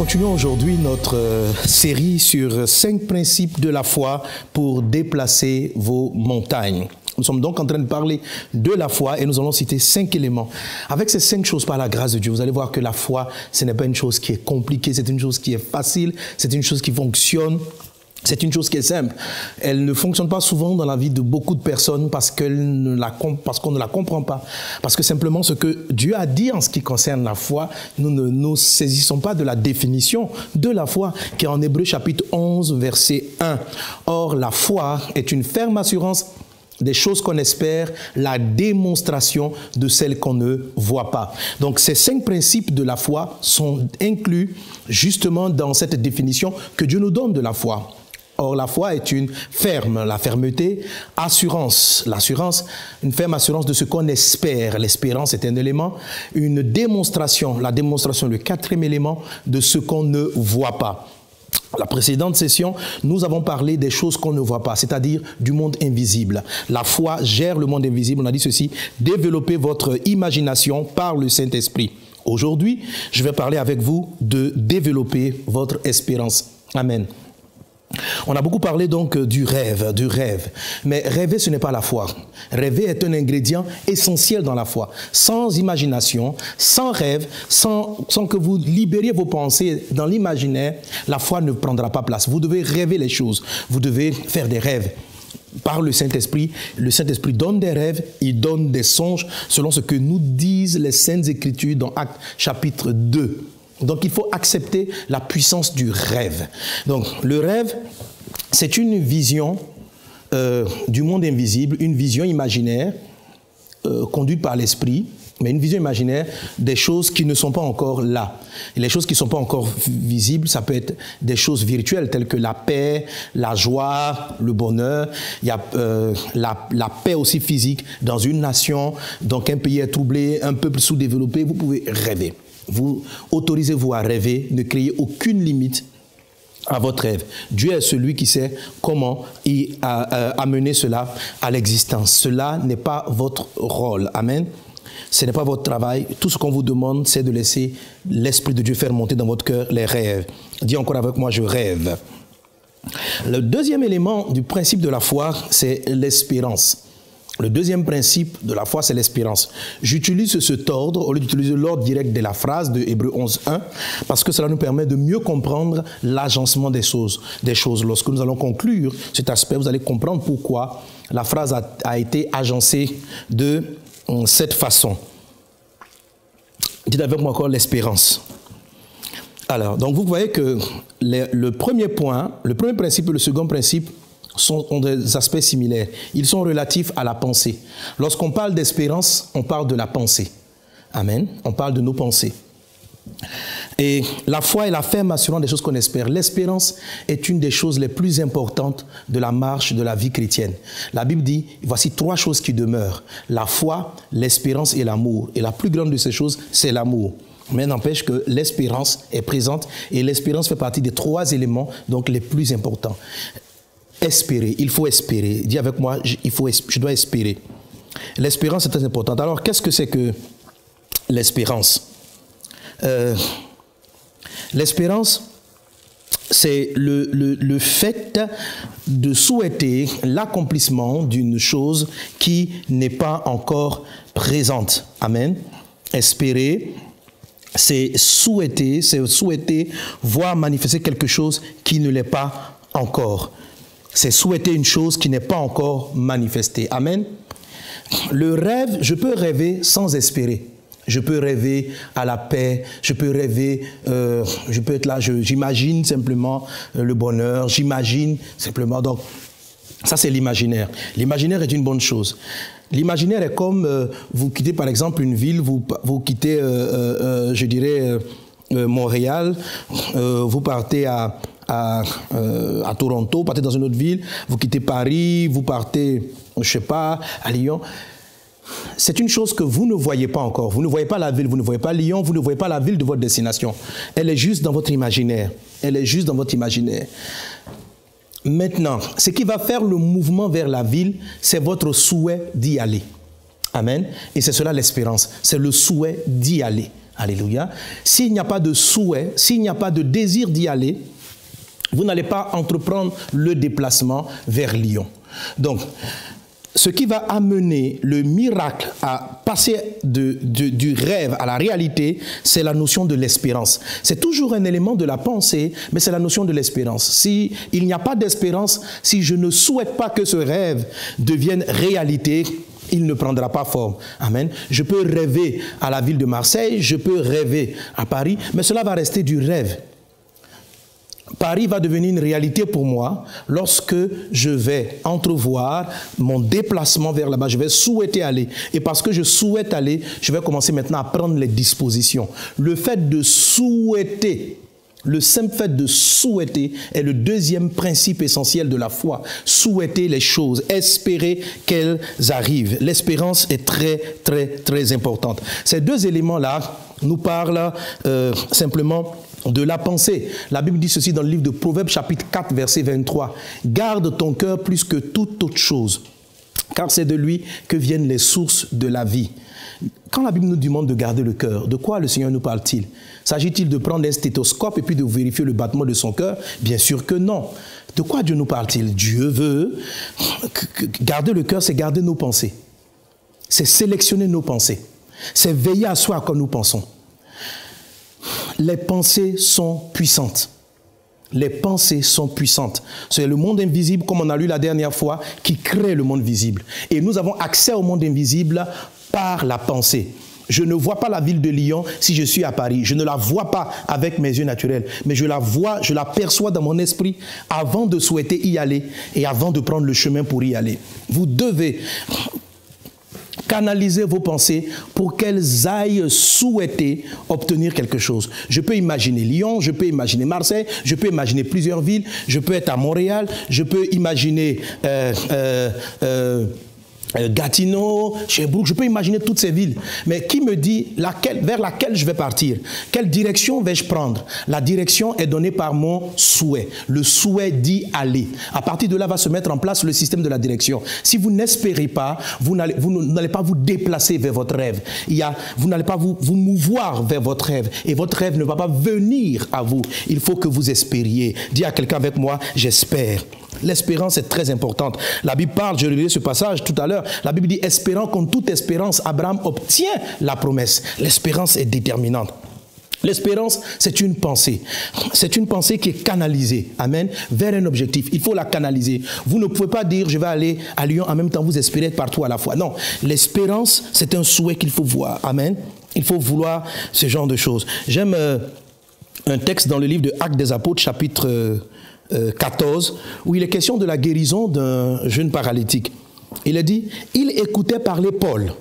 continuons aujourd'hui notre série sur 5 principes de la foi pour déplacer vos montagnes. Nous sommes donc en train de parler de la foi et nous allons citer 5 éléments. Avec ces 5 choses, par la grâce de Dieu, vous allez voir que la foi, ce n'est pas une chose qui est compliquée, c'est une chose qui est facile, c'est une chose qui fonctionne. C'est une chose qui est simple. Elle ne fonctionne pas souvent dans la vie de beaucoup de personnes parce qu'on ne la comprend pas. Parce que simplement ce que Dieu a dit en ce qui concerne la foi, nous ne nous saisissons pas de la définition de la foi qui est en Hébreux chapitre 11, verset 1. Or, la foi est une ferme assurance des choses qu'on espère, la démonstration de celles qu'on ne voit pas. Donc, ces 5 principes de la foi sont inclus justement dans cette définition que Dieu nous donne de la foi. Or, la foi est une ferme, la fermeté, assurance. L'assurance, une ferme assurance de ce qu'on espère. L'espérance est un élément. Une démonstration, la démonstration, le 4e élément de ce qu'on ne voit pas. La précédente session, nous avons parlé des choses qu'on ne voit pas, c'est-à-dire du monde invisible. La foi gère le monde invisible. On a dit ceci, développez votre imagination par le Saint-Esprit. Aujourd'hui, je vais parler avec vous de développer votre espérance. Amen. On a beaucoup parlé donc du rêve. Mais rêver, ce n'est pas la foi. Rêver est un ingrédient essentiel dans la foi. Sans imagination, sans rêve, sans que vous libériez vos pensées dans l'imaginaire, la foi ne prendra pas place. Vous devez rêver les choses. Vous devez faire des rêves. Par le Saint-Esprit donne des rêves, il donne des songes selon ce que nous disent les Saintes Écritures dans Actes chapitre 2. Donc, il faut accepter la puissance du rêve. Donc, le rêve, c'est une vision du monde invisible, une vision imaginaire conduite par l'esprit, mais une vision imaginaire des choses qui ne sont pas encore là. Et les choses qui ne sont pas encore visibles, ça peut être des choses virtuelles telles que la paix, la joie, le bonheur. Il y a la paix aussi physique dans une nation. Donc, un pays est troublé, un peuple sous-développé, vous pouvez rêver. Vous autorisez-vous à rêver, ne créez aucune limite à votre rêve. Dieu est celui qui sait comment amener cela à l'existence. Cela n'est pas votre rôle. Amen. Ce n'est pas votre travail. Tout ce qu'on vous demande, c'est de laisser l'Esprit de Dieu faire monter dans votre cœur les rêves. Dis encore avec moi, je rêve. Le 2e élément du principe de la foi, c'est l'espérance. Le 2e principe de la foi, c'est l'espérance. J'utilise cet ordre au lieu d'utiliser l'ordre direct de la phrase de Hébreux 11, 1, parce que cela nous permet de mieux comprendre l'agencement des choses. Lorsque nous allons conclure cet aspect, vous allez comprendre pourquoi la phrase a été agencée de cette façon. Dites avec moi encore l'espérance. Alors, donc vous voyez que le premier point, le premier principe et le second principe ont des aspects similaires. Ils sont relatifs à la pensée. Lorsqu'on parle d'espérance, on parle de la pensée. Amen. On parle de nos pensées. Et la foi est la ferme assurance des choses qu'on espère. L'espérance est une des choses les plus importantes de la marche de la vie chrétienne. La Bible dit, voici 3 choses qui demeurent. La foi, l'espérance et l'amour. Et la plus grande de ces choses, c'est l'amour. Mais n'empêche que l'espérance est présente et l'espérance fait partie des 3 éléments donc les plus importants. Espérer, il faut espérer. Dis avec moi, je dois espérer. L'espérance est très importante. Alors, qu'est-ce que c'est que l'espérance? L'espérance, c'est le fait de souhaiter l'accomplissement d'une chose qui n'est pas encore présente. Amen. Espérer, c'est souhaiter voir manifester quelque chose qui ne l'est pas encore. C'est souhaiter une chose qui n'est pas encore manifestée. Amen. Le rêve, je peux rêver sans espérer. Je peux rêver à la paix, je peux rêver, je peux être là, j'imagine simplement le bonheur, j'imagine simplement. Donc, ça c'est l'imaginaire. L'imaginaire est une bonne chose. L'imaginaire est comme vous quittez par exemple une ville, vous quittez, je dirais, Montréal, vous partez à Toronto, vous partez dans une autre ville, vous quittez Paris, vous partez, je ne sais pas, à Lyon. C'est une chose que vous ne voyez pas encore. Vous ne voyez pas la ville, vous ne voyez pas Lyon, vous ne voyez pas la ville de votre destination. Elle est juste dans votre imaginaire. Elle est juste dans votre imaginaire. Maintenant, ce qui va faire le mouvement vers la ville, c'est votre souhait d'y aller. Amen. Et c'est cela l'espérance. C'est le souhait d'y aller. Alléluia. S'il n'y a pas de souhait, s'il n'y a pas de désir d'y aller, vous n'allez pas entreprendre le déplacement vers Lyon. Donc, ce qui va amener le miracle à passer du rêve à la réalité, c'est la notion de l'espérance. C'est toujours un élément de la pensée, mais c'est la notion de l'espérance. Si il n'y a pas d'espérance, si je ne souhaite pas que ce rêve devienne réalité, il ne prendra pas forme. Amen. Je peux rêver à la ville de Marseille, je peux rêver à Paris, mais cela va rester du rêve. Paris va devenir une réalité pour moi lorsque je vais entrevoir mon déplacement vers là-bas. Je vais souhaiter aller. Et parce que je souhaite aller, je vais commencer maintenant à prendre les dispositions. Le fait de souhaiter, le simple fait de souhaiter est le deuxième principe essentiel de la foi. Souhaiter les choses, espérer qu'elles arrivent. L'espérance est très, très, très importante. Ces deux éléments-là nous parlent simplement de la pensée. La Bible dit ceci dans le livre de Proverbes chapitre 4 verset 23. « Garde ton cœur plus que toute autre chose, car c'est de lui que viennent les sources de la vie. » Quand la Bible nous demande de garder le cœur, de quoi le Seigneur nous parle-t-il? S'agit-il de prendre un stéthoscope et puis de vérifier le battement de son cœur? Bien sûr que non. De quoi Dieu nous parle-t-il? Dieu veut garder le cœur, c'est garder nos pensées. C'est sélectionner nos pensées. C'est veiller à soi à quoi nous pensons. Les pensées sont puissantes. Les pensées sont puissantes. C'est le monde invisible, comme on a lu la dernière fois, qui crée le monde visible. Et nous avons accès au monde invisible par la pensée. Je ne vois pas la ville de Lyon si je suis à Paris. Je ne la vois pas avec mes yeux naturels. Mais je la vois, je la perçois dans mon esprit avant de souhaiter y aller et avant de prendre le chemin pour y aller. Vous devez canaliser vos pensées pour qu'elles aillent souhaiter obtenir quelque chose. Je peux imaginer Lyon, je peux imaginer Marseille, je peux imaginer plusieurs villes, je peux être à Montréal, je peux imaginer Gatineau, Sherbrooke, je peux imaginer toutes ces villes. Mais qui me dit vers laquelle je vais partir? Quelle direction vais-je prendre? La direction est donnée par mon souhait. Le souhait d'y aller. À partir de là va se mettre en place le système de la direction. Si vous n'espérez pas, vous n'allez pas vous déplacer vers votre rêve. Vous n'allez pas vous mouvoir vers votre rêve. Et votre rêve ne va pas venir à vous. Il faut que vous espériez. Dis à quelqu'un avec moi, j'espère. L'espérance est très importante. La Bible parle, je relisais ce passage tout à l'heure, la Bible dit, espérant qu'en toute espérance, Abraham obtient la promesse. L'espérance est déterminante. L'espérance, c'est une pensée. C'est une pensée qui est canalisée, amen, vers un objectif. Il faut la canaliser. Vous ne pouvez pas dire, je vais aller à Lyon, en même temps vous espérez être partout à la fois. Non, l'espérance, c'est un souhait qu'il faut voir, amen. Il faut vouloir ce genre de choses. J'aime un texte dans le livre de Actes des Apôtres, chapitre 14, où il est question de la guérison d'un jeune paralytique. Il est dit, il écoutait parler Paul.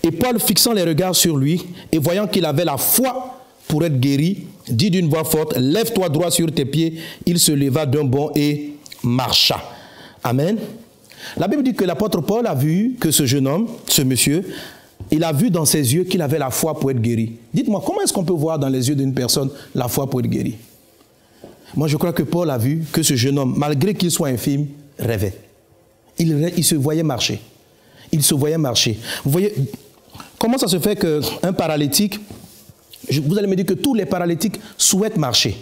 Et Paul, fixant les regards sur lui et voyant qu'il avait la foi pour être guéri, dit d'une voix forte, lève-toi droit sur tes pieds. Il se leva d'un bond et marcha. Amen. La Bible dit que l'apôtre Paul a vu que ce jeune homme, ce monsieur, il a vu dans ses yeux qu'il avait la foi pour être guéri. Dites-moi, comment est-ce qu'on peut voir dans les yeux d'une personne la foi pour être guéri? Moi, je crois que Paul a vu que ce jeune homme, malgré qu'il soit infime, rêvait. Il se voyait marcher. Il se voyait marcher. Vous voyez, comment ça se fait qu'un paralytique, vous allez me dire que tous les paralytiques souhaitent marcher.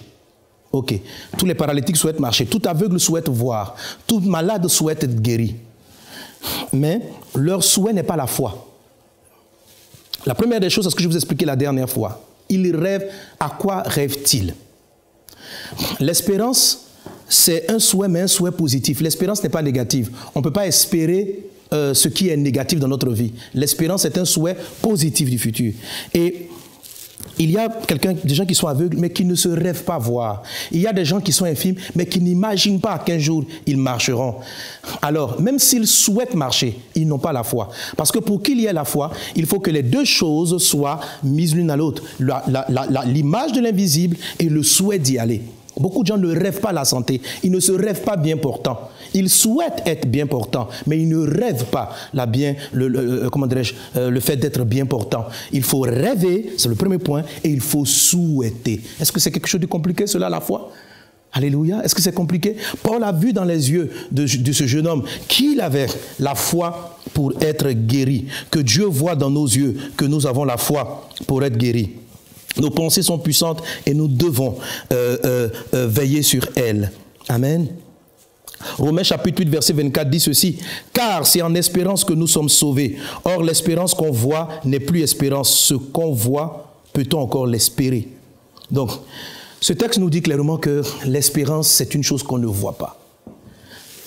Ok, tous les paralytiques souhaitent marcher. Tout aveugle souhaite voir. Tout malade souhaite être guéri. Mais leur souhait n'est pas la foi. La première des choses, c'est ce que je vous ai expliqué la dernière fois. Ils rêvent. À quoi rêvent-ils? L'espérance, c'est un souhait, mais un souhait positif. L'espérance n'est pas négative. On ne peut pas espérer ce qui est négatif dans notre vie. L'espérance est un souhait positif du futur. Et il y a des gens qui sont aveugles, mais qui ne se rêvent pas voir. Il y a des gens qui sont infimes, mais qui n'imaginent pas qu'un jour, ils marcheront. Alors, même s'ils souhaitent marcher, ils n'ont pas la foi. Parce que pour qu'il y ait la foi, il faut que les deux choses soient mises l'une à l'autre. L'image de l'invisible et le souhait d'y aller. Beaucoup de gens ne rêvent pas la santé. Ils ne se rêvent pas bien portants. Ils souhaitent être bien portants, mais ils ne rêvent pas le fait d'être bien portant. Il faut rêver, c'est le premier point, et il faut souhaiter. Est-ce que c'est quelque chose de compliqué, cela, la foi? Alléluia. Est-ce que c'est compliqué? Paul a vu dans les yeux de ce jeune homme qu'il avait la foi pour être guéri. Que Dieu voit dans nos yeux que nous avons la foi pour être guéris. Nos pensées sont puissantes et nous devons veiller sur elles. Amen. Romains chapitre 8 verset 24 dit ceci: car c'est en espérance que nous sommes sauvés. Or l'espérance qu'on voit n'est plus espérance. Ce qu'on voit, peut-on encore l'espérer? Donc, ce texte nous dit clairement que l'espérance, c'est une chose qu'on ne voit pas.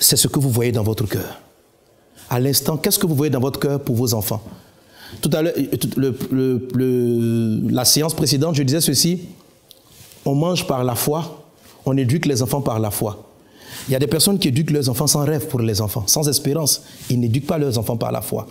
C'est ce que vous voyez dans votre cœur. À l'instant, qu'est-ce que vous voyez dans votre cœur pour vos enfants? Tout à l'heure, la séance précédente, je disais ceci: on mange par la foi, on éduque les enfants par la foi. Il y a des personnes qui éduquent leurs enfants sans rêve pour les enfants, sans espérance. Ils n'éduquent pas leurs enfants par la foi.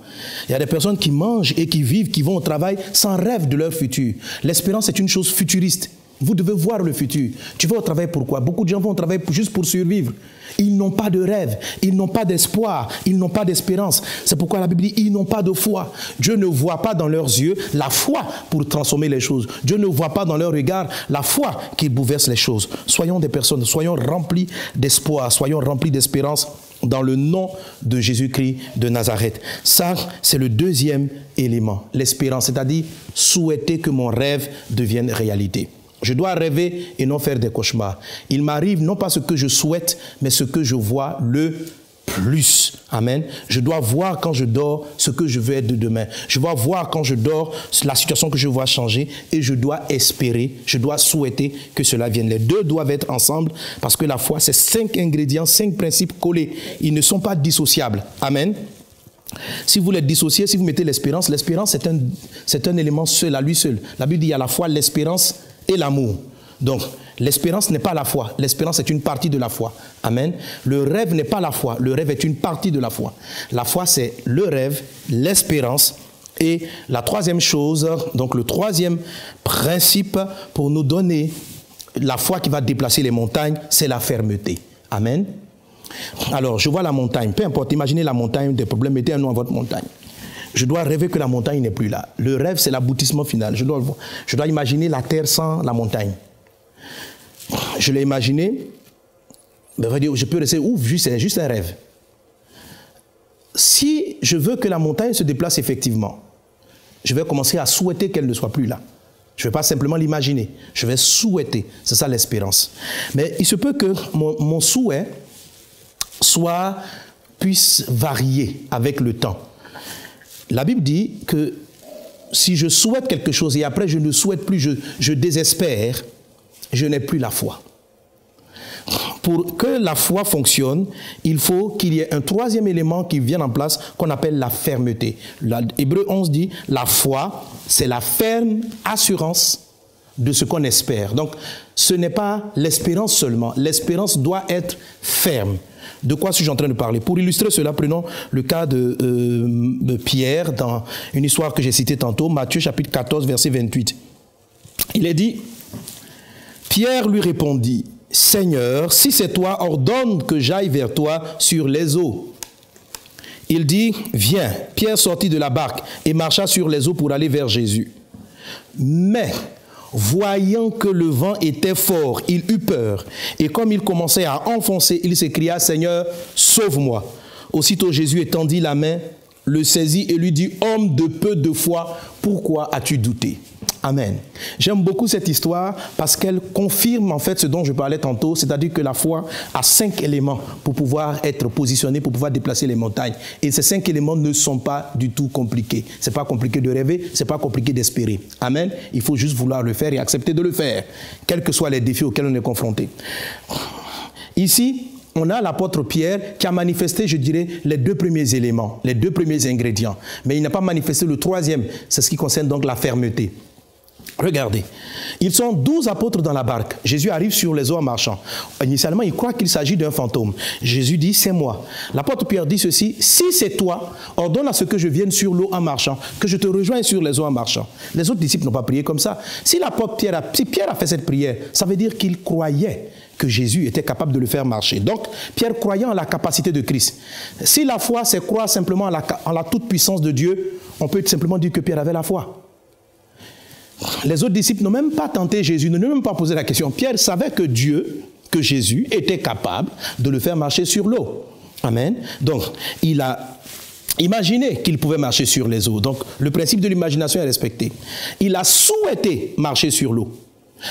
Il y a des personnes qui mangent et qui vivent, qui vont au travail sans rêve de leur futur. L'espérance est une chose futuriste. Vous devez voir le futur. Tu vas au travail pourquoi? Beaucoup de gens vont au travail juste pour survivre. Ils n'ont pas de rêve, ils n'ont pas d'espoir, ils n'ont pas d'espérance. C'est pourquoi la Bible dit, ils n'ont pas de foi. Dieu ne voit pas dans leurs yeux la foi pour transformer les choses. Dieu ne voit pas dans leur regard la foi qui bouleverse les choses. Soyons des personnes, soyons remplis d'espoir, soyons remplis d'espérance dans le nom de Jésus-Christ de Nazareth. Ça, c'est le deuxième élément, l'espérance, c'est-à-dire souhaiter que mon rêve devienne réalité. Je dois rêver et non faire des cauchemars. Il m'arrive non pas ce que je souhaite, mais ce que je vois le plus. Amen. Je dois voir quand je dors ce que je veux être de demain. Je dois voir quand je dors la situation que je vois changer et je dois espérer, je dois souhaiter que cela vienne. Les deux doivent être ensemble parce que la foi, c'est 5 ingrédients, 5 principes collés. Ils ne sont pas dissociables. Amen. Si vous les dissociez, si vous mettez l'espérance, l'espérance c'est un élément seul à lui seul. La Bible dit il y a la foi, l'espérance et l'amour. Donc, l'espérance n'est pas la foi. L'espérance est une partie de la foi. Amen. Le rêve n'est pas la foi. Le rêve est une partie de la foi. La foi, c'est le rêve, l'espérance. Et la troisième chose, donc le troisième principe pour nous donner la foi qui va déplacer les montagnes, c'est la fermeté. Amen. Alors, je vois la montagne. Peu importe, imaginez la montagne, des problèmes, mettez un nom à votre montagne. Je dois rêver que la montagne n'est plus là. Le rêve, c'est l'aboutissement final. Je dois imaginer la terre sans la montagne. Je l'ai imaginé, je peux rester ouf, c'est juste un rêve. Si je veux que la montagne se déplace effectivement, je vais commencer à souhaiter qu'elle ne soit plus là. Je ne vais pas simplement l'imaginer, je vais souhaiter. C'est ça l'espérance. Mais il se peut que mon souhait puisse varier avec le temps. La Bible dit que si je souhaite quelque chose et après je ne souhaite plus, je désespère, je n'ai plus la foi. Pour que la foi fonctionne, il faut qu'il y ait un troisième élément qui vienne en place qu'on appelle la fermeté. Hébreux 11 dit, la foi, c'est la ferme assurance de ce qu'on espère. Donc, ce n'est pas l'espérance seulement. L'espérance doit être ferme. De quoi suis-je en train de parler? Pour illustrer cela, prenons le cas de Pierre dans une histoire que j'ai citée tantôt, Matthieu chapitre 14, verset 28. Il est dit, Pierre lui répondit, Seigneur, si c'est toi, ordonne que j'aille vers toi sur les eaux. Il dit, viens. Pierre sortit de la barque et marcha sur les eaux pour aller vers Jésus. Mais, voyant que le vent était fort, il eut peur. Et comme il commençait à enfoncer, il s'écria, Seigneur, sauve-moi. Aussitôt Jésus étendit la main, le saisit et lui dit, homme de peu de foi, pourquoi as-tu douté? Amen. J'aime beaucoup cette histoire parce qu'elle confirme en fait ce dont je parlais tantôt, c'est-à-dire que la foi a 5 éléments pour pouvoir être positionnée, pour pouvoir déplacer les montagnes. Et ces 5 éléments ne sont pas du tout compliqués. Ce n'est pas compliqué de rêver, ce n'est pas compliqué d'espérer. Amen. Il faut juste vouloir le faire et accepter de le faire, quels que soient les défis auxquels on est confronté. Ici, on a l'apôtre Pierre qui a manifesté, je dirais, les 2 premiers éléments, les 2 premiers ingrédients. Mais il n'a pas manifesté le troisième, c'est ce qui concerne donc la fermeté. Regardez, ils sont 12 apôtres dans la barque. Jésus arrive sur les eaux en marchant. Initialement, ils croient qu'il s'agit d'un fantôme. Jésus dit, c'est moi. L'apôtre Pierre dit ceci, si c'est toi, ordonne à ce que je vienne sur l'eau en marchant, que je te rejoigne sur les eaux en marchant. Les autres disciples n'ont pas prié comme ça. Si Pierre a fait cette prière, ça veut dire qu'il croyait que Jésus était capable de le faire marcher. Donc, Pierre croyait en la capacité de Christ. Si la foi, c'est croire simplement en la toute-puissance de Dieu, on peut simplement dire que Pierre avait la foi. Les autres disciples n'ont même pas tenté Jésus, ne lui ont même pas posé la question. Pierre savait que Jésus était capable de le faire marcher sur l'eau. Amen. Donc, il a imaginé qu'il pouvait marcher sur les eaux. Donc, le principe de l'imagination est respecté. Il a souhaité marcher sur l'eau.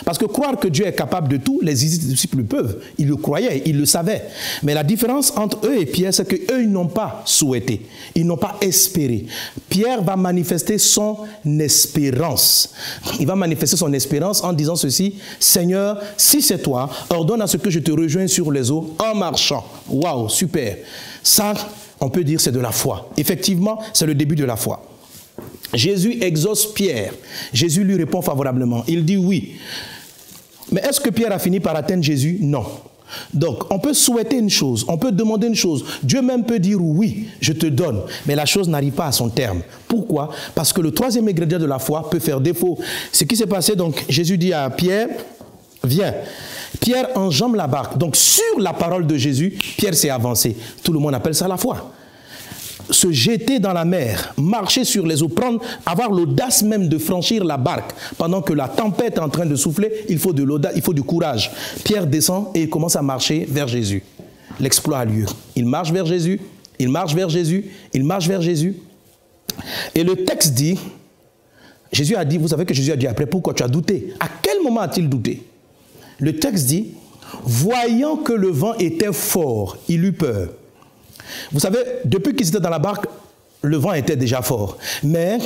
Parce que croire que Dieu est capable de tout, les disciples le peuvent. Ils le croyaient, ils le savaient. Mais la différence entre eux et Pierre, c'est qu'eux, ils n'ont pas souhaité. Ils n'ont pas espéré. Pierre va manifester son espérance. Il va manifester son espérance en disant ceci: Seigneur, si c'est toi, ordonne à ce que je te rejoigne sur les eaux en marchant. Waouh, super. Ça, on peut dire c'est de la foi. Effectivement, c'est le début de la foi. Jésus exauce Pierre. Jésus lui répond favorablement. Il dit oui. Mais est-ce que Pierre a fini par atteindre Jésus? Non. Donc, on peut souhaiter une chose, on peut demander une chose. Dieu même peut dire oui, je te donne. Mais la chose n'arrive pas à son terme. Pourquoi? Parce que le troisième ingrédient de la foi peut faire défaut. Ce qui s'est passé, donc, Jésus dit à Pierre, viens. Pierre enjambe la barque. Donc, sur la parole de Jésus, Pierre s'est avancé. Tout le monde appelle ça la foi. Se jeter dans la mer, marcher sur les eaux, avoir l'audace même de franchir la barque pendant que la tempête est en train de souffler, il faut de l'audace, il faut du courage. Pierre descend et il commence à marcher vers Jésus. L'exploit a lieu. Il marche vers Jésus, il marche vers Jésus, il marche vers Jésus. Et le texte dit, Jésus a dit, vous savez que Jésus a dit après, pourquoi tu as douté? À quel moment a-t-il douté? Le texte dit, voyant que le vent était fort, il eut peur. Vous savez, depuis qu'ils étaient dans la barque, le vent était déjà fort. Mais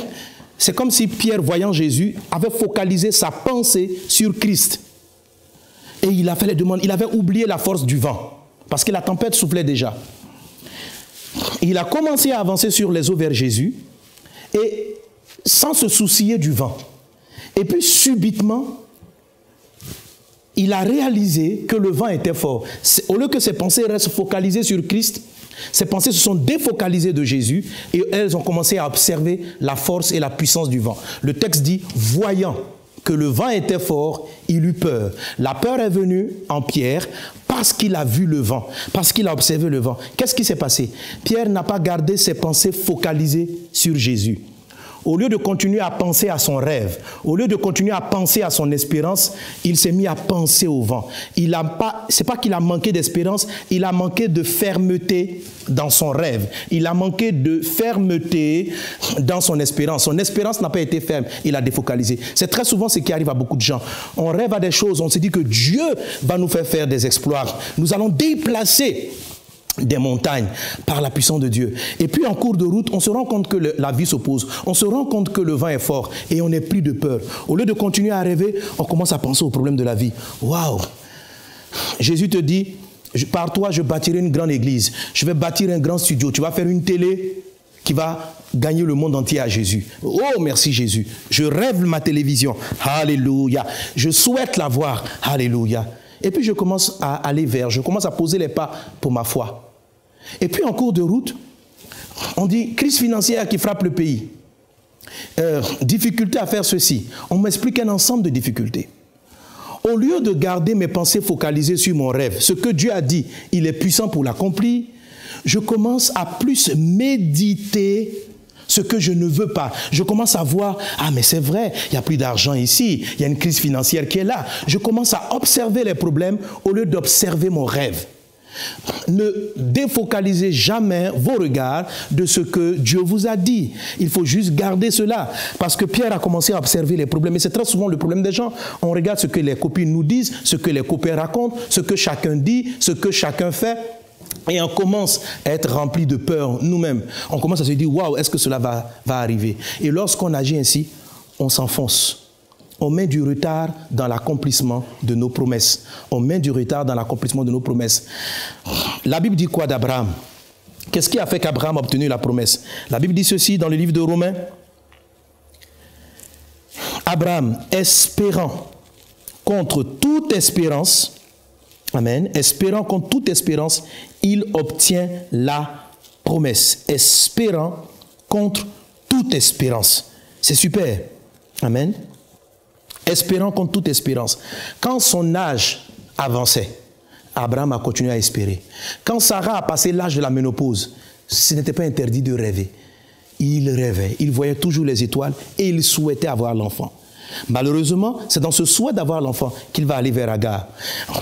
c'est comme si Pierre, voyant Jésus, avait focalisé sa pensée sur Christ. Et il a fait les demandes. Il avait oublié la force du vent, parce que la tempête soufflait déjà. Il a commencé à avancer sur les eaux vers Jésus, et sans se soucier du vent. Et puis subitement, il a réalisé que le vent était fort. Au lieu que ses pensées restent focalisées sur Christ, ses pensées se sont défocalisées de Jésus et elles ont commencé à observer la force et la puissance du vent. Le texte dit, voyant que le vent était fort, il eut peur. La peur est venue en Pierre parce qu'il a vu le vent, parce qu'il a observé le vent. Qu'est-ce qui s'est passé? Pierre n'a pas gardé ses pensées focalisées sur Jésus. Au lieu de continuer à penser à son rêve, au lieu de continuer à penser à son espérance, il s'est mis à penser au vent. C'est pas qu'il a manqué d'espérance, il a manqué de fermeté dans son rêve. Il a manqué de fermeté dans son espérance. Son espérance n'a pas été ferme, il a défocalisé. C'est très souvent ce qui arrive à beaucoup de gens. On rêve à des choses, on se dit que Dieu va nous faire des exploits. Nous allons déplacer des montagnes par la puissance de Dieu. Et puis en cours de route, on se rend compte que la vie s'oppose. On se rend compte que le vent est fort et on n'est plus de peur. Au lieu de continuer à rêver, on commence à penser aux problèmes de la vie. Waouh! Jésus te dit, par toi, je bâtirai une grande église. Je vais bâtir un grand studio. Tu vas faire une télé qui va gagner le monde entier à Jésus. Oh, merci Jésus. Je rêve ma télévision. Alléluia. Je souhaite la voir. Alléluia. Et puis je commence à aller je commence à poser les pas pour ma foi. Et puis en cours de route, on dit crise financière qui frappe le pays. Difficulté à faire ceci. On m'explique un ensemble de difficultés. Au lieu de garder mes pensées focalisées sur mon rêve, ce que Dieu a dit, il est puissant pour l'accomplir, je commence à plus méditer ce que je ne veux pas. Je commence à voir, ah mais c'est vrai, il n'y a plus d'argent ici, il y a une crise financière qui est là. Je commence à observer les problèmes au lieu d'observer mon rêve. Ne défocalisez jamais vos regards de ce que Dieu vous a dit. Il faut juste garder cela. Parce que Pierre a commencé à observer les problèmes. Et c'est très souvent le problème des gens. On regarde ce que les copines nous disent, ce que les copains racontent, ce que chacun dit, ce que chacun fait. Et on commence à être rempli de peur nous-mêmes. On commence à se dire, waouh, est-ce que cela va arriver? Et lorsqu'on agit ainsi, on s'enfonce. On met du retard dans l'accomplissement de nos promesses. On met du retard dans l'accomplissement de nos promesses. La Bible dit quoi d'Abraham? Qu'est-ce qui a fait qu'Abraham a obtenu la promesse? La Bible dit ceci dans le livre de Romains. Abraham, espérant contre toute espérance, amen, espérant contre toute espérance, il obtient la promesse. Espérant contre toute espérance. C'est super. Amen. Espérant contre toute espérance. Quand son âge avançait, Abraham a continué à espérer. Quand Sarah a passé l'âge de la ménopause, ce n'était pas interdit de rêver. Il rêvait, il voyait toujours les étoiles et il souhaitait avoir l'enfant. Malheureusement, c'est dans ce souhait d'avoir l'enfant qu'il va aller vers Agar.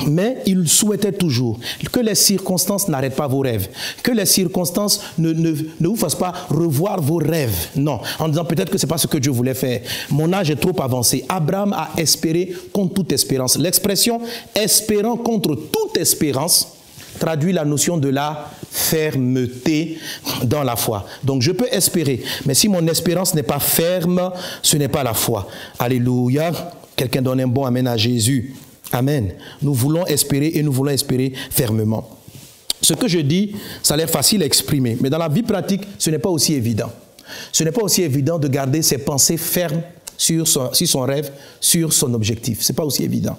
Mais il souhaitait toujours que les circonstances n'arrêtent pas vos rêves, que les circonstances ne vous fassent pas revoir vos rêves. Non, en disant peut-être que ce n'est pas ce que Dieu voulait faire. Mon âge est trop avancé. Abraham a espéré contre toute espérance. L'expression « espérant contre toute espérance » traduit la notion de la fermeté dans la foi. Donc je peux espérer, mais si mon espérance n'est pas ferme, ce n'est pas la foi. Alléluia. Quelqu'un donne un bon amen à Jésus. Amen. Nous voulons espérer et nous voulons espérer fermement. Ce que je dis, ça a l'air facile à exprimer, mais dans la vie pratique, ce n'est pas aussi évident. Ce n'est pas aussi évident de garder ses pensées fermes sur son rêve, sur son objectif. Ce n'est pas aussi évident.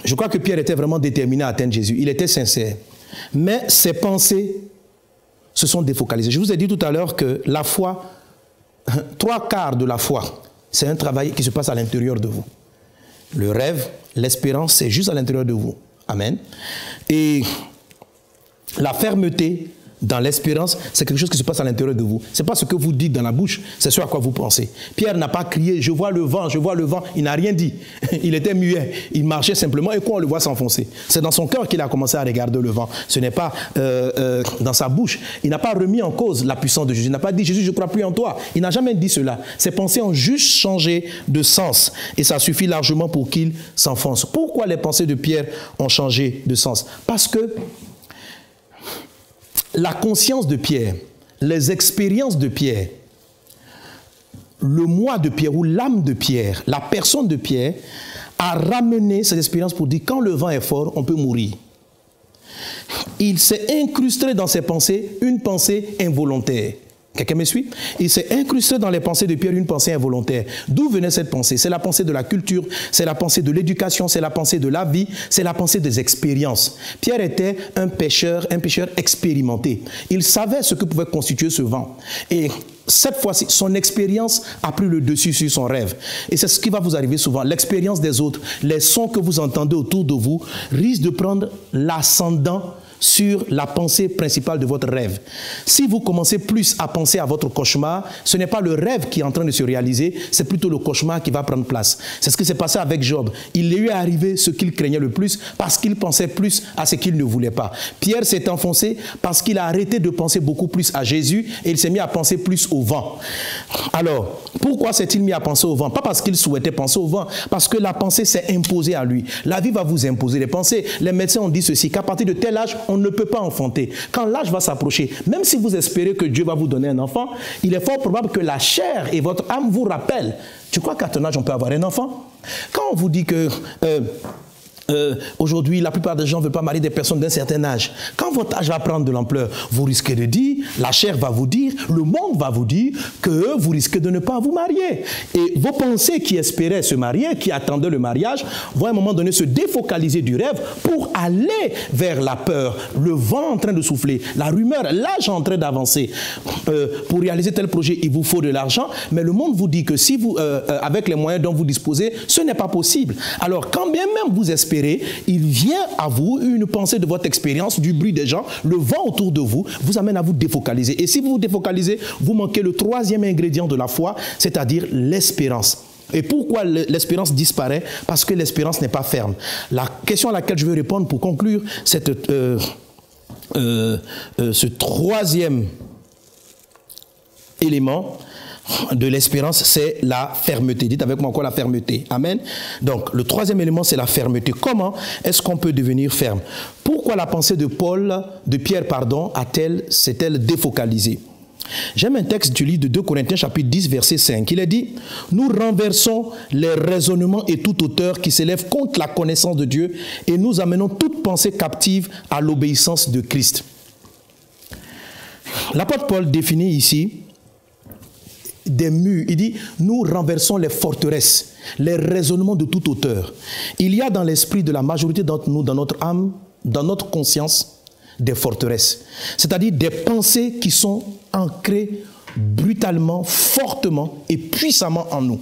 Je crois que Pierre était vraiment déterminé à atteindre Jésus. Il était sincère. Mais ses pensées se sont défocalisées. Je vous ai dit tout à l'heure que la foi, 3/4 de la foi, c'est un travail qui se passe à l'intérieur de vous. Le rêve, l'espérance, c'est juste à l'intérieur de vous. Amen. Et la fermeté dans l'espérance, c'est quelque chose qui se passe à l'intérieur de vous. Ce n'est pas ce que vous dites dans la bouche, c'est ce à quoi vous pensez. Pierre n'a pas crié « je vois le vent, je vois le vent ». Il n'a rien dit. Il était muet. Il marchait simplement et quoi on le voit s'enfoncer. C'est dans son cœur qu'il a commencé à regarder le vent. Ce n'est pas dans sa bouche. Il n'a pas remis en cause la puissance de Jésus. Il n'a pas dit « Jésus, je ne crois plus en toi ». Il n'a jamais dit cela. Ses pensées ont juste changé de sens et ça suffit largement pour qu'il s'enfonce. Pourquoi les pensées de Pierre ont changé de sens? Parce que la conscience de Pierre, les expériences de Pierre, le moi de Pierre ou l'âme de Pierre, la personne de Pierre a ramené cette expérience pour dire quand le vent est fort, on peut mourir. Il s'est incrusté dans ses pensées une pensée involontaire. Quelqu'un me suit? Il s'est incrusté dans les pensées de Pierre une pensée involontaire. D'où venait cette pensée? C'est la pensée de la culture, c'est la pensée de l'éducation, c'est la pensée de la vie, c'est la pensée des expériences. Pierre était un pêcheur expérimenté. Il savait ce que pouvait constituer ce vent. Et cette fois-ci, son expérience a pris le dessus sur son rêve. Et c'est ce qui va vous arriver souvent. L'expérience des autres, les sons que vous entendez autour de vous risquent de prendre l'ascendant sur la pensée principale de votre rêve. Si vous commencez plus à penser à votre cauchemar, ce n'est pas le rêve qui est en train de se réaliser, c'est plutôt le cauchemar qui va prendre place. C'est ce qui s'est passé avec Job. Il lui est arrivé ce qu'il craignait le plus parce qu'il pensait plus à ce qu'il ne voulait pas. Pierre s'est enfoncé parce qu'il a arrêté de penser beaucoup plus à Jésus et il s'est mis à penser plus au vent. Alors, pourquoi s'est-il mis à penser au vent? Pas parce qu'il souhaitait penser au vent, parce que la pensée s'est imposée à lui. La vie va vous imposer les pensées. Les médecins ont dit ceci, qu'à partir de tel âge, on ne peut pas enfanter. Quand l'âge va s'approcher, même si vous espérez que Dieu va vous donner un enfant, il est fort probable que la chair et votre âme vous rappellent. Tu crois qu'à ton âge, on peut avoir un enfant? Quand on vous dit que aujourd'hui, la plupart des gens ne veulent pas marier des personnes d'un certain âge, quand votre âge va prendre de l'ampleur, vous risquez de dire, la chair va vous dire, le monde va vous dire que vous risquez de ne pas vous marier. Et vos pensées qui espéraient se marier, qui attendaient le mariage, vont à un moment donné se défocaliser du rêve pour aller vers la peur, le vent en train de souffler, la rumeur, l'âge en train d'avancer. Pour réaliser tel projet, il vous faut de l'argent, mais le monde vous dit que si vous, avec les moyens dont vous disposez, ce n'est pas possible. Alors, quand bien même vous espérez, il vient à vous une pensée de votre expérience, du bruit des gens, le vent autour de vous, vous amène à vous défocaliser. Et si vous vous défocalisez, vous manquez le troisième ingrédient de la foi, c'est-à-dire l'espérance. Et pourquoi l'espérance disparaît? Parce que l'espérance n'est pas ferme. La question à laquelle je veux répondre pour conclure ce troisième élément de l'espérance, c'est la fermeté. Dites avec moi encore la fermeté. Amen. Donc, le troisième élément, c'est la fermeté. Comment est-ce qu'on peut devenir ferme? Pourquoi la pensée de Pierre, s'est-elle défocalisée? J'aime un texte du livre de 2 Corinthiens, chapitre 10, verset 5. Il est dit, « Nous renversons les raisonnements et toute hauteur qui s'élève contre la connaissance de Dieu et nous amenons toute pensée captive à l'obéissance de Christ. » L'apôtre Paul définit ici des murs. Il dit, nous renversons les forteresses, les raisonnements de toute hauteur. Il y a dans l'esprit de la majorité d'entre nous, dans notre âme, dans notre conscience, des forteresses. C'est-à-dire des pensées qui sont ancrées brutalement, fortement et puissamment en nous.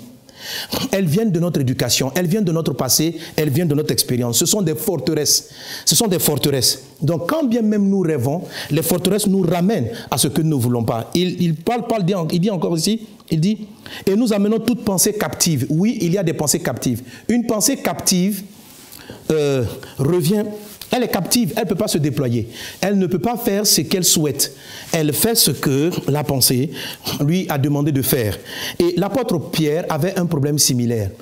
Elles viennent de notre éducation, elles viennent de notre passé, elles viennent de notre expérience. Ce sont des forteresses. Ce sont des forteresses. Donc, quand bien même nous rêvons, les forteresses nous ramènent à ce que nous ne voulons pas. Il dit encore ici, il dit, et nous amenons toute pensée captive. Oui, il y a des pensées captives. Une pensée captive revient... Elle est captive, elle ne peut pas se déployer. Elle ne peut pas faire ce qu'elle souhaite. Elle fait ce que la pensée lui a demandé de faire. Et l'apôtre Pierre avait un problème similaire.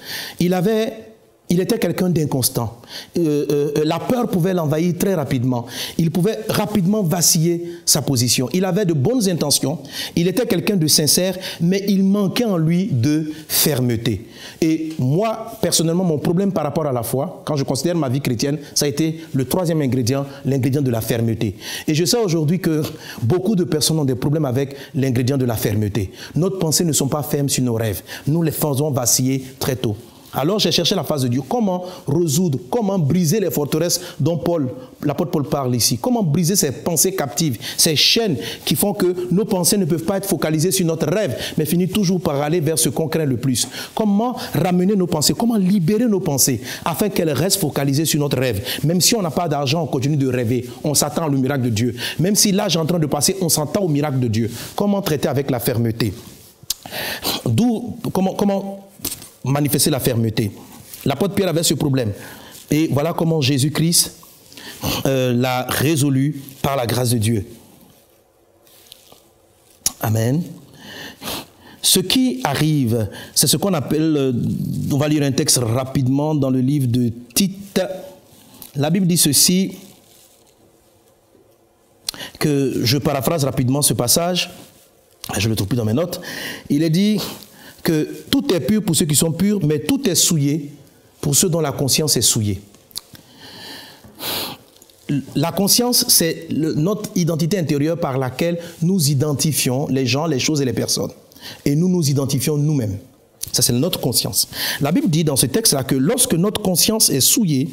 Il était quelqu'un d'inconstant. La peur pouvait l'envahir très rapidement. Il pouvait rapidement vaciller sa position. Il avait de bonnes intentions. Il était quelqu'un de sincère, mais il manquait en lui de fermeté. Et moi, personnellement, mon problème par rapport à la foi, quand je considère ma vie chrétienne, ça a été le troisième ingrédient, l'ingrédient de la fermeté. Et je sais aujourd'hui que beaucoup de personnes ont des problèmes avec l'ingrédient de la fermeté. Nos pensées ne sont pas fermes sur nos rêves. Nous les faisons vaciller très tôt. Alors j'ai cherché la face de Dieu. Comment résoudre, comment briser les forteresses dont l'apôtre Paul parle ici. Comment briser ces pensées captives, ces chaînes qui font que nos pensées ne peuvent pas être focalisées sur notre rêve, mais finissent toujours par aller vers ce qu'on craint le plus. Comment ramener nos pensées, comment libérer nos pensées afin qu'elles restent focalisées sur notre rêve. Même si on n'a pas d'argent, on continue de rêver. On s'attend au miracle de Dieu. Même si l'âge est en train de passer, on s'attend au miracle de Dieu. Comment traiter avec la fermeté? Comment manifester la fermeté? L'apôtre Pierre avait ce problème. Et voilà comment Jésus-Christ l'a résolu par la grâce de Dieu. Amen. Ce qui arrive, c'est ce qu'on appelle, on va lire un texte rapidement dans le livre de Tite. La Bible dit ceci, que je paraphrase rapidement ce passage, je ne le trouve plus dans mes notes. Il est dit que tout est pur pour ceux qui sont purs, mais tout est souillé pour ceux dont la conscience est souillée. La conscience, c'est notre identité intérieure par laquelle nous identifions les gens, les choses et les personnes. Et nous nous identifions nous-mêmes. Ça, c'est notre conscience. La Bible dit dans ce texte-là que lorsque notre conscience est souillée,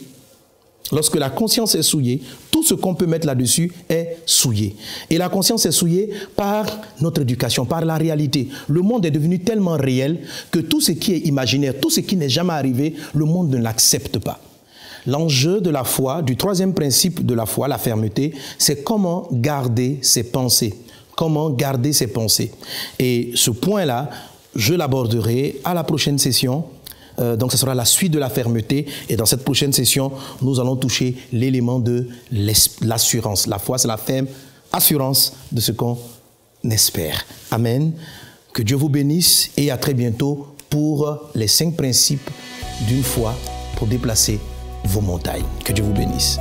lorsque la conscience est souillée, tout ce qu'on peut mettre là-dessus est souillé. Et la conscience est souillée par notre éducation, par la réalité. Le monde est devenu tellement réel que tout ce qui est imaginaire, tout ce qui n'est jamais arrivé, le monde ne l'accepte pas. L'enjeu de la foi, du troisième principe de la foi, la fermeté, c'est comment garder ses pensées. Comment garder ses pensées. Et ce point-là, je l'aborderai à la prochaine session. Donc ce sera la suite de la fermeté. Et dans cette prochaine session, nous allons toucher l'élément de l'assurance. La foi, c'est la ferme assurance de ce qu'on espère. Amen. Que Dieu vous bénisse et à très bientôt pour les 5 principes d'une foi pour déplacer vos montagnes. Que Dieu vous bénisse.